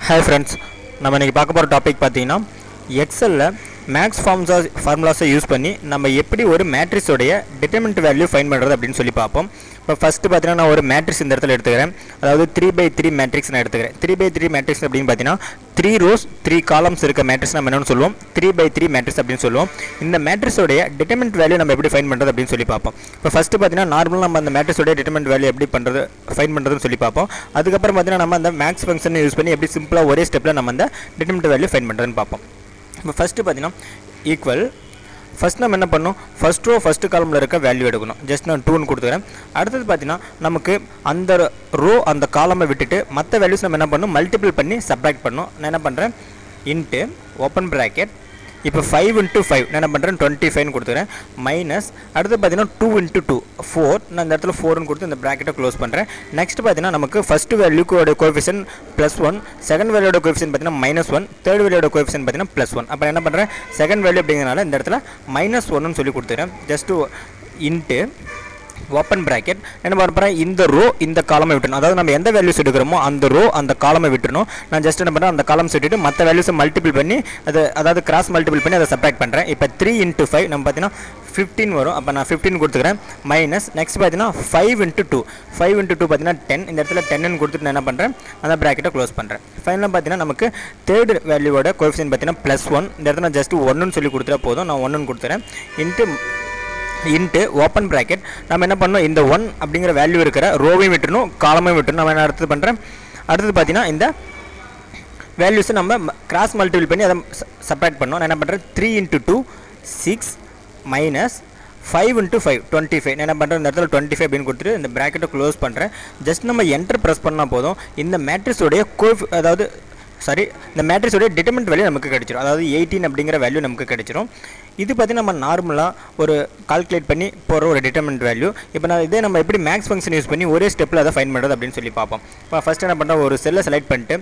Hi friends, நம்ம இன்னைக்கு பார்க்க போற டாபிக் பாத்தீங்கன்னா எக்ஸல்ல மேக்ஸ் ஃபார்முலாஸை யூஸ் பண்ணி நம்ம எப்படி ஒரு மேட்ரிக்ஸ் உடைய டிட்டர்மினன்ட் வேல்யூ ஃபைண்ட் பண்றது அப்படினு சொல்லி பாப்போம். இப்போ ஃபர்ஸ்ட் பாத்தீங்கன்னா நான் ஒரு மேட்ரிக்ஸ் இந்த இடத்துல எடுத்துக்கிறேன். அதாவது 3/3 மேட்ரிக்ஸ் நான் எடுத்துக்கிறேன். 3/3 மேட்ரிக்ஸ் அப்படினு பாத்தீங்கன்னா 3 rows 3 columns இருக்க மேட்ரிக்ஸ் நம்ம என்னன்னு சொல்லுவோம் 3/3 மேட்ரிக்ஸ் அப்படினு சொல்லுவோம். இந்த மேட்ரிக்ஸ் உடைய டிட்டர்மினன்ட் வேல்யூ நம்ம எப்படி ஃபைண்ட் பண்றது அப்படினு சொல்லி பாப்போம். இப்போ ஃபர்ஸ்ட் பாத்தீங்கன்னா நார்மலா நம்ம அந்த மேட்ரிக்ஸ் உடைய டிட்டர்மினன்ட் வேல்யூ எப்படி பண்றது ஃபைண்ட் பண்றதுன்னு சொல்லி பாப்போம். அதுக்கு அப்புறம் பாத்தீங்கன்னா நம்ம அந்த மேக்ஸ் ஃபங்க்ஷனை யூஸ் பண்ணி எப்படி சிம்பிளா ஒரே ஸ்டெப்ல நம்ம அந்த டிட்டர்மினன்ட் வேல்யூ ஃபைண்ட் பண்றதுன்னு பாப்போம். இப்போ ஃபர்ஸ்ட் பாத்தீங்கன்னா ஈக்குவல் ஃபர்ஸ்ட் நம்ம என்ன பண்ணோம் ஃபர்ஸ்ட் ரோ ஃபர்ஸ்ட் காலம்ல இருக்க வேல்யூ எடுக்கணும். ஜஸ்ட் நான் 2 ன்னு கொடுத்துக்கிறேன். அடுத்து பாத்தீங்கன்னா நமக்கு அந்த ரோ அந்த காலமை விட்டுட்டு மற்ற வேல்யூஸ் நம்ம என்ன பண்ணணும் மல்டிபிள் பண்ணி சப்ட்ராக்ட் பண்ணணும். நான் என்ன பண்றேன் இன்ட் ஓபன் பிராக்கெட் இப்போ 5 × 5 நான் என்ன பண்றேன் 25 ன்னு கொடுத்துறேன் மைனஸ் அடுத்து பாத்தீங்கன்னா 2 × 2 4 நான் இந்த இடத்துல 4 ன்னு கொடுத்து இந்த பிராக்கெட்டை க்ளோஸ் பண்றேன். நெக்ஸ்ட் பாத்தீங்கன்னா நமக்கு ஃபர்ஸ்ட் வேல்யூவோட கோஎஃபிஷியன்ட் +1 செகண்ட் வேல்யூவோட கோஎஃபிஷியன்ட் பாத்தீங்கன்னா -1 தேர்ட் வேல்யூவோட கோஎஃபிஷியன்ட் பாத்தீங்கன்னா +1 அப்ப என்ன பண்றேன் செகண்ட் வேல்யூ அப்படிங்கறனால இந்த இடத்துல -1 ன்னு சொல்லி கொடுத்துறேன். ஜஸ்ட் இன்ட் ஓபன் பிராக்கெட் என்ன பண்றேன் இந்த ரோ இந்த காலமை விட்டுறணும். அதாவது நம்ம எந்த வேல்யூஸ் எடுக்கறோமோ அந்த ரோ அந்த காலமை விட்டுறணும். நான் ஜஸ்ட் என்ன பண்றேன் அந்த காலம்ஸ் விட்டுட்டு மற்ற வேல்யூஸை மல்டிபிள் பண்ணி அதாவது கிராஸ் மல்டிபிள் பண்ணி அதை சப்ட்ராக்ட் பண்றேன். இப்போ 3 × 5 நம்ம பாத்தீங்கன்னா 15 வரும். அப்ப நான் 15 கொடுத்துக்கிறேன் மைனஸ் நெக்ஸ்ட் பாத்தீங்கன்னா 5 × 2 5 × 2 பாத்தீங்கன்னா 10 இந்த இடத்துல 10 ன்னு கொடுத்துட்டு நான் என்ன பண்றேன் அந்த பிராக்கெட்டை க்ளோஸ் பண்றேன். ஃபைனலா பாத்தீங்கன்னா நமக்கு தேர்ட் வேல்யூவோட கோஎஃபிஷியன்ட் பாத்தீங்கன்னா +1 இந்த இடத்துல நான் ஜஸ்ட் 1 ன்னு சொல்லி கொடுத்தா போதும். நான் 1 ன்னு கொடுத்துறேன் இன்ட்டு ஓப்பன் பிராக்கெட் நம்ம என்ன பண்ணோம் இந்த 1 அப்படிங்கிற வேல்யூ இருக்கிற ரோவையும் விட்டுறணும் காலமையும் விட்டுறணும். நம்ம என்ன அடுத்து பண்ணுறேன் அடுத்தது பார்த்தீங்கன்னா இந்த வேல்யூஸை நம்ம கிராஸ் மல்டிபிள் பண்ணி அதை சப்ட்ராக்ட் பண்ணோம். நான் என்ன பண்ணுறேன் 3 × 2 6 மைனஸ் 5 × 5 25 நான் என்ன பண்ணுறேன் இந்த இடத்துல 25 அப்படின்னு கொடுத்துட்டு இந்த பிராக்கெட்டை க்ளோஸ் பண்ணுறேன். ஜஸ்ட் நம்ம என்டர் ப்ரெஸ் பண்ணால் போதும் இந்த மேட்ரிக்ஸோடைய அதாவது இந்த மேட்ரிக்ஸோட டிட்டர்மினன்ட் வேல்யூ நமக்கு கிடைச்சிரும். அதாவது 18 அப்படிங்கிற வேல்யூ நமக்கு கிடைச்சிரும். இது பார்த்தீங்கன்னா நம்ம நார்மலாக ஒரு கால்குலேட் பண்ணி போகிற ஒரு டிட்டர்மினன்ட் வேல்யூ. இப்போ நான் இதே நம்ம எப்படி மேக்ஸ் ஃபங்க்ஷன் யூஸ் பண்ணி ஒரே ஸ்டெப்பில் அதை ஃபைண்ட் பண்ணுறது அப்படின்னு சொல்லி பார்ப்போம். இப்போ ஃபர்ஸ்ட் என்ன பண்ணுறோம் ஒரு செல்லை செலக்ட் பண்ணிட்டு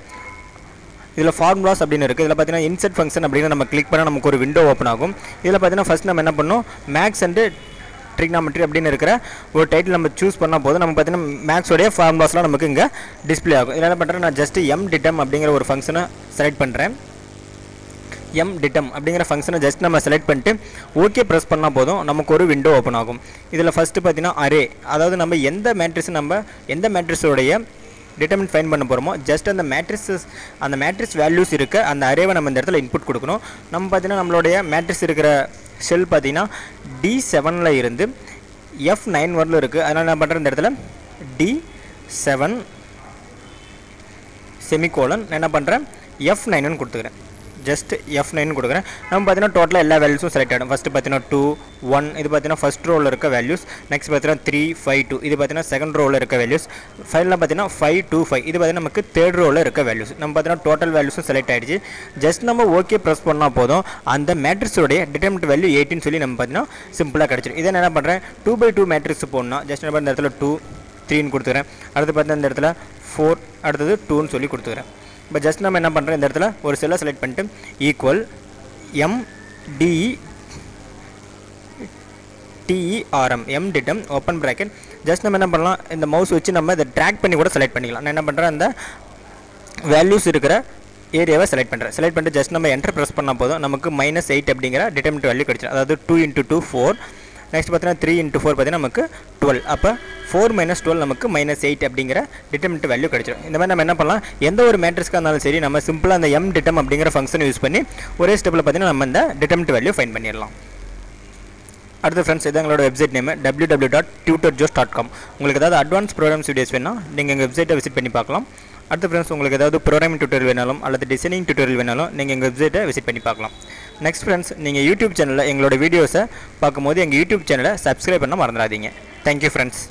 இதில் ஃபார்முலாஸ் அப்படின்னு இருக்குது. இதில் பார்த்தீங்கன்னா இன்சர்ட் ஃபங்க்ஷன் அப்படின்னு நம்ம கிளிக் பண்ணால் நமக்கு ஒரு விண்டோ ஓப்பன் ஆகும். இதில் பார்த்தீங்கன்னா ஃபர்ஸ்ட் நம்ம என்ன பண்ணோம் மேக்ஸ் அண்ட் ட்ரிக்னாமெட்ரி அப்படின்னு இருக்கிற ஒரு டைட்டில் நம்ம சூஸ் பண்ணால் போதும். நம்ம பார்த்தீங்கன்னா மேக்ஸோடைய ஃபார்முலாஸ்லாம் நமக்கு இங்கே டிஸ்பிளே ஆகும். இதில் என்ன பண்ணுறேன் நான் ஜஸ்ட் mditem அப்படிங்கிற ஒரு ஃபங்க்ஷனை செலக்ட் பண்ணுறேன். mditem அப்படிங்கிற ஃபங்க்ஷனை ஜஸ்ட் நம்ம செலக்ட் பண்ணிட்டு ஓகே ப்ரெஸ் பண்ணால் போதும் நமக்கு ஒரு விண்டோ ஓப்பன் ஆகும். இதில் ஃபஸ்ட்டு பார்த்தீங்கன்னா அரே அதாவது நம்ம எந்த மேட்ரிக்ஸோடைய டிட்டர்மினன்ட் ஃபைண்ட் பண்ண போகிறோமோ ஜஸ்ட் அந்த மேட்ரிக்ஸ் வேல்யூஸ் இருக்க அந்த அரேவை நம்ம இந்த இடத்துல இன்புட் கொடுக்கணும். நம்ம பார்த்தீங்கன்னா நம்மளுடைய மேட்ரிக்ஸ் இருக்கிற ஷெல் பார்த்தீங்கன்னா D7ல் இருந்து F9 வரலும் இருக்குது. அதனால் நான் பண்ணுறேன் இந்த இடத்துல D7 செமிகோலன் என்ன பண்ணுறேன் F9ன்னு கொடுத்துக்கிறேன். ஜஸ்ட் F9 கொடுக்குறேன். நம்ம பார்த்தீங்கன்னா டோட்டலாக எல்லா வேல்யூஸும் செலக்ட் ஆகிடும். ஃபஸ்ட்டு பார்த்தீங்கன்னா 2 1 இது பார்த்தீங்கன்னா ஃபஸ்ட் ரோவில் இருக்க வேல்யூஸ். நெக்ஸ்ட் பார்த்தீங்கன்னா 3 5 2 இது பார்த்தீங்கன்னா செகண்ட் ரோவில் இருக்க வேல்யூஸ். ஃபைனலாக பார்த்தீங்கன்னா 5 2 5 இது பார்த்தீங்கன்னா நமக்கு தேர்ட் ரோவில் இருக்க வேல்யூஸ். நம்ம பார்த்தீங்கன்னா டோட்டல் வேல்யூஸும் செலக்ட் ஆகிடுச்சு. ஜஸ்ட் நம்ம ஓகே ப்ரெஸ் பண்ணால் போதும் அந்த மேட்ரிக்ஸோடைய டிட்டர்மினன்ட் வேல்யூ 18 சொல்லி நம்ம பார்த்தீங்கன்னா சிம்பிளாக கிடச்சிடும். இதை என்ன பண்ணுறேன் 2/2 மேட்ரிக்ஸ் போடணும். ஜஸ்ட் என்ன பண்ணுற இந்த இடத்துல 2 3ன்னு கொடுத்துக்கிறேன். அடுத்து பார்த்தீங்கன்னா இந்த இடத்துல 4 அடுத்தது 2ன்னு சொல்லி கொடுத்துக்கிறேன். இப்போ ஜஸ்ட் நம்ம என்ன பண்ணுறோம் இந்த இடத்துல ஒரு செல்லை செலக்ட் பண்ணிட்டு equal mditem open bracket just நம்ம என்ன பண்ணலாம் இந்த மவுஸ் வச்சு நம்ம இதை ட்ராக் பண்ணி கூட செலக்ட் பண்ணிக்கலாம். நான் என்ன பண்ணுறேன் அந்த வேல்யூஸ் இருக்கிற ஏரியாவை செலக்ட் பண்ணிட்டு ஜஸ்ட் நம்ம என்டர் ப்ரெஸ் பண்ணால் போதும் நமக்கு -8 அப்படிங்கிற டிட்டர்மினன்ட் வேல்யூ கிடைச்சிடும். அதாவது 2 × 2 4 நெக்ஸ்ட் பார்த்தீங்கன்னா 3 × 4 பார்த்தீங்கன்னா நமக்கு 12 அப்போ 4 - 12 நமக்கு -8 அப்படிங்கிற டிட்டர்மினன்ட் வேல்யூ கிடைச்சிடும். இந்த மாதிரி நம்ம என்ன பண்ணலாம் எந்த ஒரு மேட்ரிக்ஸ்க்காக இருந்தாலும் சரி நம்ம சிம்பிளாக அந்த mditem அப்படிங்கிற ஃபங்க்ஷன் யூஸ் பண்ணி ஒரே ஸ்டெப்பில் பார்த்தீங்கன்னா நம்ம இந்த டிட்டர்மினன்ட் வேல்யூ ஃபைண்ட் பண்ணிடலாம். அடுத்து ஃப்ரெண்ட்ஸ் இது எங்களோட வெப்சைட் நேம் www.tutorjoes.com. உங்களுக்கு ஏதாவது அட்வான்ஸ் ப்ரோக்ராம்ஸ் வீடியோஸ் வேணால் நீங்கள் எங்கள் வெப்சைட்டை விசிட் பண்ணி பார்க்கலாம். அடுத்து ஃப்ரெண்ட்ஸ் உங்களுக்கு ஏதாவது ப்ரோக்ராமிங் டியூட்டோரியல் வேணாலும் அல்லது டிசைனிங் டியூட்டோரியல் வேணாலும் நீங்கள் எங்கள் வெப்சைட்டை விசிட் பண்ணி பார்க்கலாம். நெக்ஸ்ட் ஃப்ரெண்ட்ஸ் நீங்கள் யூடியூப் சேனலில் எங்களோட வீடியோஸை பார்க்கும்போது எங்கள் யூடியூப் சேனலை சப்ஸ்கிரைப் பண்ண மறந்துடாதீங்க. Thank you friends.